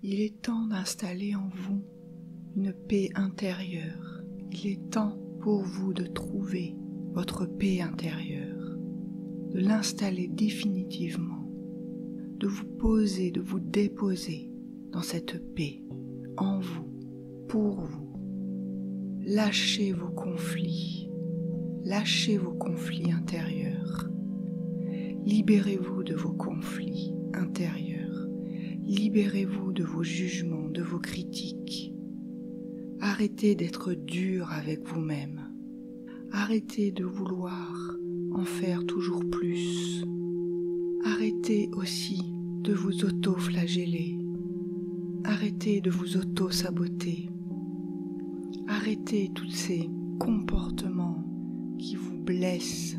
Il est temps d'installer en vous une paix intérieure. Il est temps pour vous de trouver votre paix intérieure, de l'installer définitivement, de vous poser, de vous déposer dans cette paix, en vous, pour vous. Lâchez vos conflits intérieurs. Libérez-vous de vos conflits intérieurs. Libérez-vous de vos jugements, de vos critiques. Arrêtez d'être dur avec vous-même. Arrêtez de vouloir en faire toujours plus. Arrêtez aussi de vous auto-flageller. Arrêtez de vous auto-saboter. Arrêtez tous ces comportements qui vous blessent,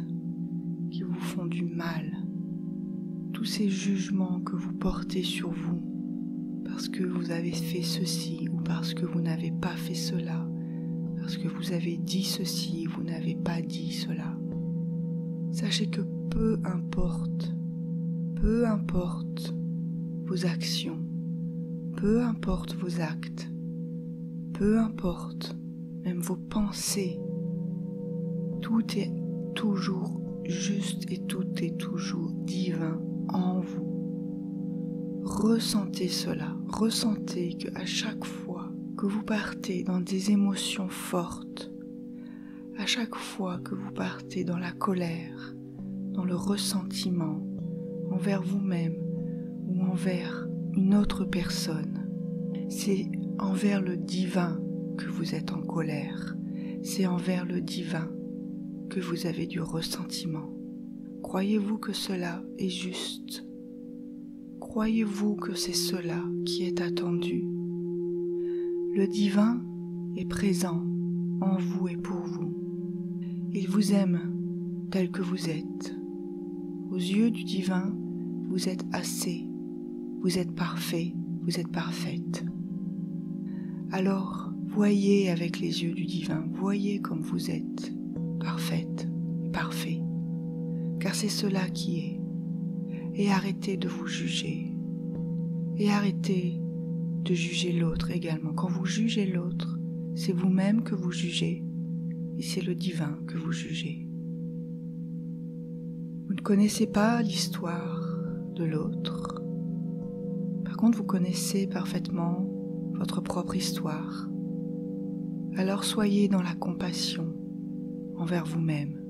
qui vous font du mal. Tous ces jugements que vous portez sur vous parce que vous avez fait ceci ou parce que vous n'avez pas fait cela, parce que vous avez dit ceci, vous n'avez pas dit cela. Sachez que peu importe vos actions, peu importe vos actes, peu importe même vos pensées, tout est toujours juste et tout est toujours divin en vous. Ressentez cela, ressentez qu'à chaque fois que vous partez dans des émotions fortes, à chaque fois que vous partez dans la colère, dans le ressentiment envers vous-même ou envers une autre personne, c'est envers le divin que vous êtes en colère, c'est envers le divin que vous avez du ressentiment. Croyez-vous que cela est juste? Croyez-vous que c'est cela qui est attendu? Le divin est présent en vous et pour vous. Il vous aime tel que vous êtes. Aux yeux du divin, vous êtes assez, vous êtes parfait, vous êtes parfaite. Alors, voyez avec les yeux du divin, voyez comme vous êtes, parfaite et parfait, car c'est cela qui est. Et arrêtez de vous juger, et arrêtez de juger l'autre également. Quand vous jugez l'autre, c'est vous-même que vous jugez, et c'est le divin que vous jugez. Vous ne connaissez pas l'histoire de l'autre. Par contre, vous connaissez parfaitement votre propre histoire. Alors soyez dans la compassion envers vous-même,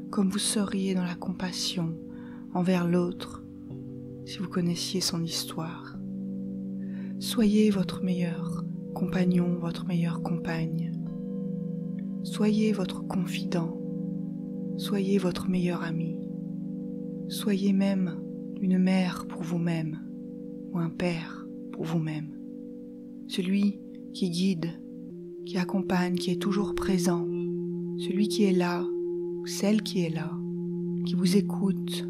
comme vous seriez dans la compassion envers l'autre si vous connaissiez son histoire. Soyez votre meilleur compagnon, votre meilleure compagne. Soyez votre confident, soyez votre meilleur ami. Soyez même une mère pour vous-même ou un père pour vous-même. Celui qui guide, qui accompagne, qui est toujours présent, celui qui est là, ou celle qui est là, qui vous écoute,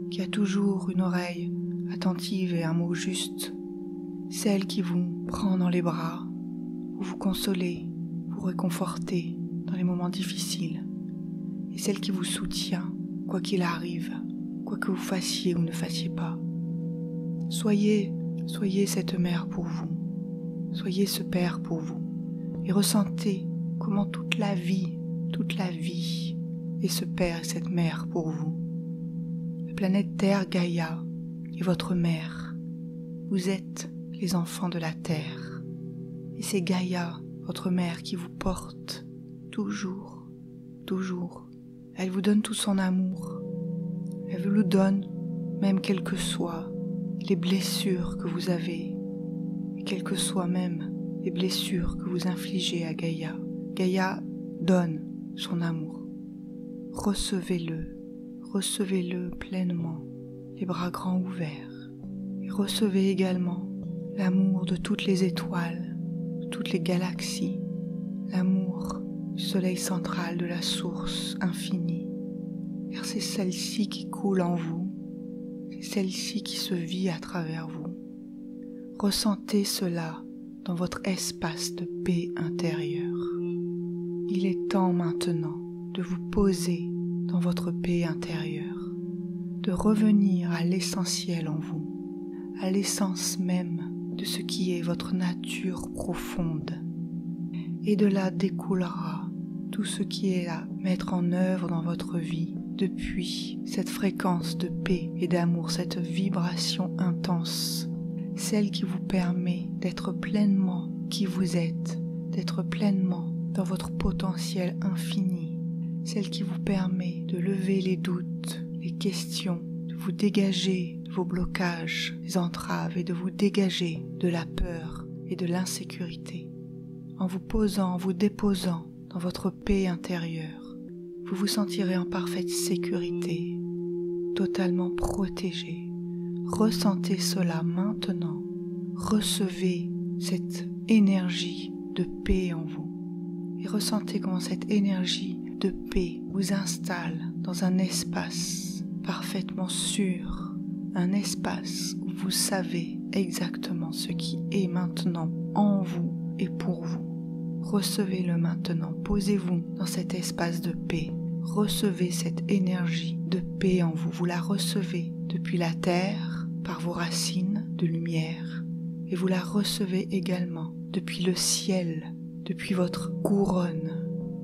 qui a toujours une oreille attentive et un mot juste, celle qui vous prend dans les bras pour vous consoler, vous réconforter dans les moments difficiles, et celle qui vous soutient quoi qu'il arrive, quoi que vous fassiez ou ne fassiez pas. Soyez cette mère pour vous, soyez ce père pour vous, et ressentez comment toute la vie est ce père et cette mère pour vous. La planète Terre, Gaïa, est votre mère. Vous êtes les enfants de la Terre. Et c'est Gaïa, votre mère, qui vous porte toujours. Elle vous donne tout son amour. Elle vous le donne, même quelles que soient les blessures que vous avez, et quelles que soient même les blessures que vous infligez à Gaïa. Gaïa donne son amour. Recevez-le pleinement, les bras grands ouverts. Et recevez également l'amour de toutes les étoiles, de toutes les galaxies, l'amour du soleil central, de la source infinie. Car c'est celle-ci qui coule en vous, c'est celle-ci qui se vit à travers vous. Ressentez cela dans votre espace de paix intérieure. Il est temps maintenant de vous poser dans votre paix intérieure, de revenir à l'essentiel en vous, à l'essence même de ce qui est votre nature profonde. Et de là découlera tout ce qui est à mettre en œuvre dans votre vie depuis cette fréquence de paix et d'amour, cette vibration intense, celle qui vous permet d'être pleinement qui vous êtes, d'être pleinement dans votre potentiel infini, celle qui vous permet de lever les doutes, les questions, de vous dégager de vos blocages, des entraves et de vous dégager de la peur et de l'insécurité. En vous posant, en vous déposant dans votre paix intérieure, vous vous sentirez en parfaite sécurité, totalement protégé. Ressentez cela maintenant. Recevez cette énergie de paix en vous. Et ressentez comment cette énergie de paix vous installe dans un espace parfaitement sûr, un espace où vous savez exactement ce qui est maintenant en vous et pour vous. Recevez-le maintenant, posez-vous dans cet espace de paix. Recevez cette énergie de paix en vous. Vous la recevez depuis la terre, par vos racines de lumière, et vous la recevez également depuis le ciel, depuis votre couronne.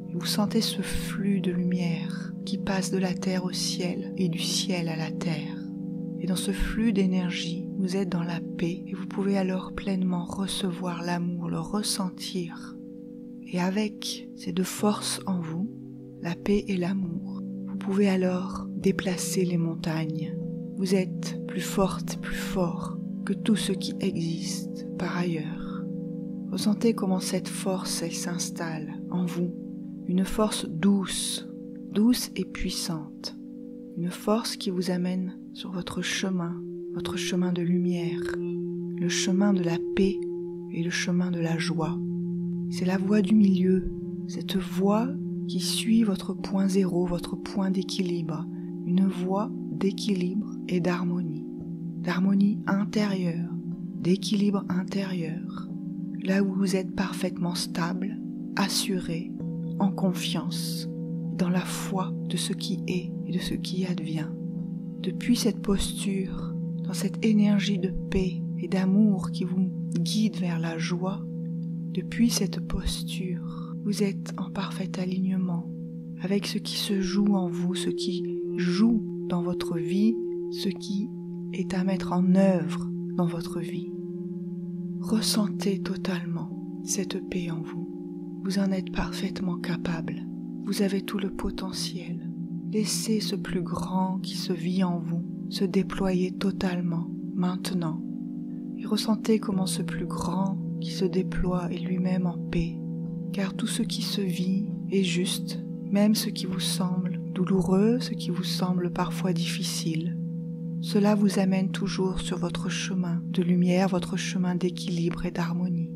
Et vous sentez ce flux de lumière qui passe de la terre au ciel et du ciel à la terre. Et dans ce flux d'énergie, vous êtes dans la paix et vous pouvez alors pleinement recevoir l'amour, le ressentir. Et avec ces deux forces en vous, la paix et l'amour, vous pouvez alors déplacer les montagnes. Vous êtes plus forte, plus fort que tout ce qui existe par ailleurs. Ressentez comment cette force, elle s'installe en vous. Une force douce, douce et puissante. Une force qui vous amène sur votre chemin de lumière, le chemin de la paix et le chemin de la joie. C'est la voie du milieu, cette voie qui suit votre point zéro, votre point d'équilibre, une voie d'équilibre et d'harmonie intérieure, d'équilibre intérieur, là où vous êtes parfaitement stable, assuré, en confiance, dans la foi de ce qui est et de ce qui advient. Depuis cette posture, dans cette énergie de paix et d'amour qui vous guide vers la joie, depuis cette posture, vous êtes en parfait alignement avec ce qui se joue en vous, ce qui joue dans votre vie, ce qui est à mettre en œuvre dans votre vie. Ressentez totalement cette paix en vous. Vous en êtes parfaitement capable. Vous avez tout le potentiel. Laissez ce plus grand qui se vit en vous se déployer totalement maintenant. Et ressentez comment ce plus grand qui se déploie est lui-même en paix. Car tout ce qui se vit est juste, même ce qui vous semble douloureux, ce qui vous semble parfois difficile. Cela vous amène toujours sur votre chemin de lumière, votre chemin d'équilibre et d'harmonie.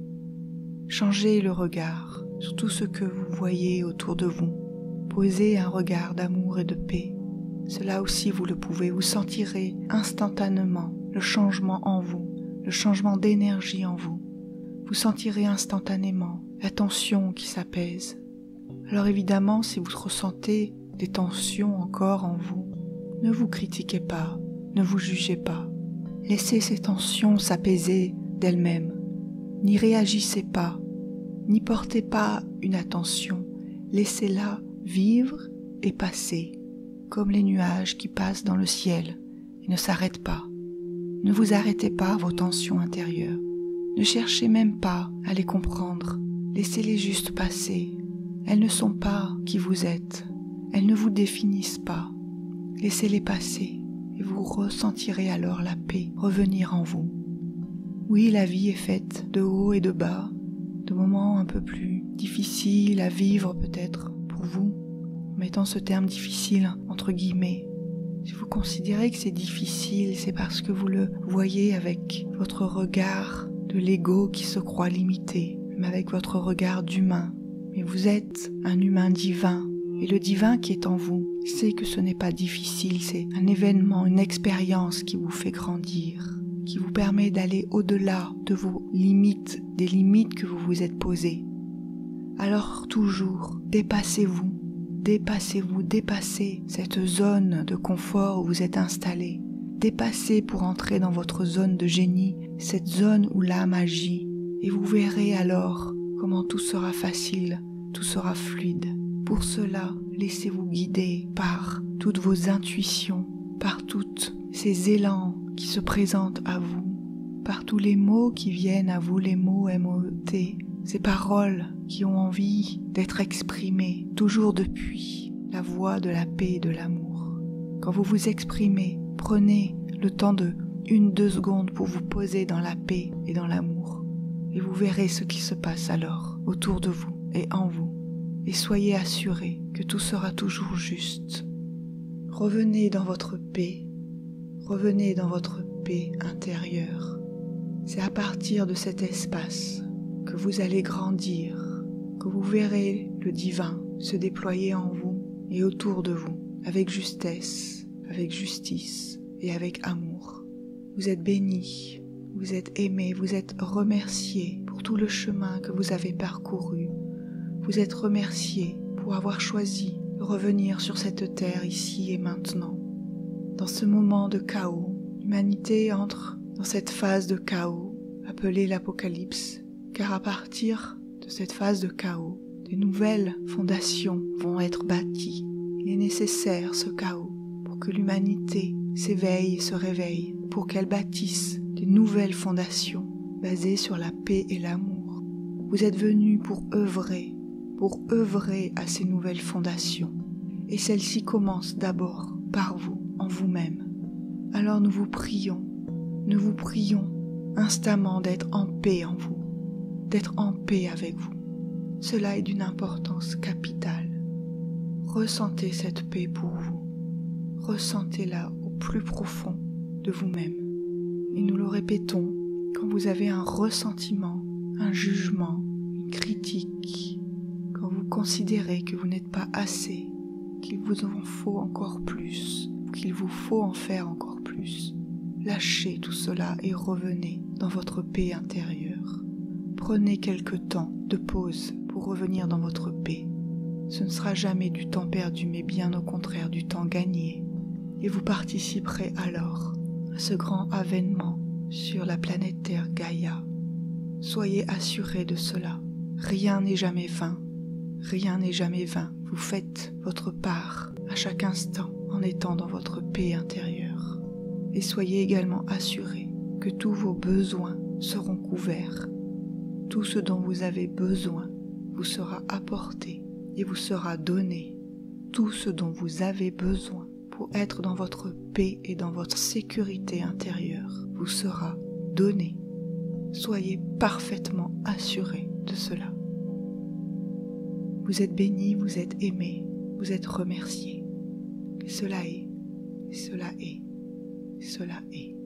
Changez le regard sur tout ce que vous voyez autour de vous. Posez un regard d'amour et de paix. Cela aussi vous le pouvez, vous sentirez instantanément le changement en vous, le changement d'énergie en vous. Vous sentirez instantanément la tension qui s'apaise. Alors évidemment, si vous ressentez des tensions encore en vous, ne vous critiquez pas, ne vous jugez pas. Laissez ces tensions s'apaiser d'elles-mêmes. N'y réagissez pas, n'y portez pas une attention. Laissez-la vivre et passer, comme les nuages qui passent dans le ciel et ne s'arrêtent pas. Ne vous arrêtez pas à vos tensions intérieures. Ne cherchez même pas à les comprendre. Laissez-les juste passer. Elles ne sont pas qui vous êtes. Elles ne vous définissent pas. Laissez-les passer et vous ressentirez alors la paix revenir en vous. Oui, la vie est faite de hauts et de bas, de moments un peu plus difficiles à vivre peut-être pour vous, en mettant ce terme difficile entre guillemets. Si vous considérez que c'est difficile, c'est parce que vous le voyez avec votre regard de l'ego qui se croit limité, même avec votre regard d'humain. Mais vous êtes un humain divin, et le divin qui est en vous sait que ce n'est pas difficile, c'est un événement, une expérience qui vous fait grandir, qui vous permet d'aller au-delà de vos limites, des limites que vous vous êtes posées. Alors toujours, dépassez-vous, dépassez cette zone de confort où vous êtes installé. Dépassez pour entrer dans votre zone de génie, cette zone où l'âme agit, et vous verrez alors comment tout sera facile, tout sera fluide. Pour cela, laissez-vous guider par toutes vos intuitions, par tous ces élans qui se présentent à vous, par tous les mots qui viennent à vous, les mots M-O-T, ces paroles qui ont envie d'être exprimées toujours depuis la voix de la paix et de l'amour. Quand vous vous exprimez, prenez le temps de 1-2 secondes pour vous poser dans la paix et dans l'amour. Et vous verrez ce qui se passe alors autour de vous et en vous. Et soyez assurés que tout sera toujours juste. Revenez dans votre paix. Revenez dans votre paix intérieure. C'est à partir de cet espace que vous allez grandir, que vous verrez le divin se déployer en vous et autour de vous, avec justesse, avec justice et avec amour. Vous êtes bénis, vous êtes aimés, vous êtes remerciés pour tout le chemin que vous avez parcouru. Vous êtes remerciés pour avoir choisi de revenir sur cette terre ici et maintenant. Dans ce moment de chaos, l'humanité entre dans cette phase de chaos appelée l'Apocalypse, car à partir de cette phase de chaos, des nouvelles fondations vont être bâties. Il est nécessaire ce chaos pour que l'humanité s'éveille et se réveille, pour qu'elle bâtisse des nouvelles fondations basées sur la paix et l'amour. Vous êtes venus pour œuvrer à ces nouvelles fondations. Et celles-ci commencent d'abord par vous, en vous-même. Alors nous vous prions instamment d'être en paix en vous, d'être en paix avec vous. Cela est d'une importance capitale. Ressentez cette paix pour vous. Ressentez-la au plus profond de vous-même. Et nous le répétons, quand vous avez un ressentiment, un jugement, une critique, quand vous considérez que vous n'êtes pas assez, qu'il vous en faut encore plus, qu'il vous faut en faire encore plus, lâchez tout cela et revenez dans votre paix intérieure. Prenez quelque temps de pause pour revenir dans votre paix. Ce ne sera jamais du temps perdu, mais bien au contraire du temps gagné. Et vous participerez alors à ce grand avènement sur la planète Terre Gaïa. Soyez assurés de cela. Rien n'est jamais vain. Rien n'est jamais vain. Vous faites votre part à chaque instant en étant dans votre paix intérieure. Et soyez également assurés que tous vos besoins seront couverts. Tout ce dont vous avez besoin vous sera apporté et vous sera donné. Tout ce dont vous avez besoin pour être dans votre paix et dans votre sécurité intérieure vous sera donné. Soyez parfaitement assurés de cela. Vous êtes bénis, vous êtes aimés, vous êtes remerciés. Et cela est, et cela est, et cela est.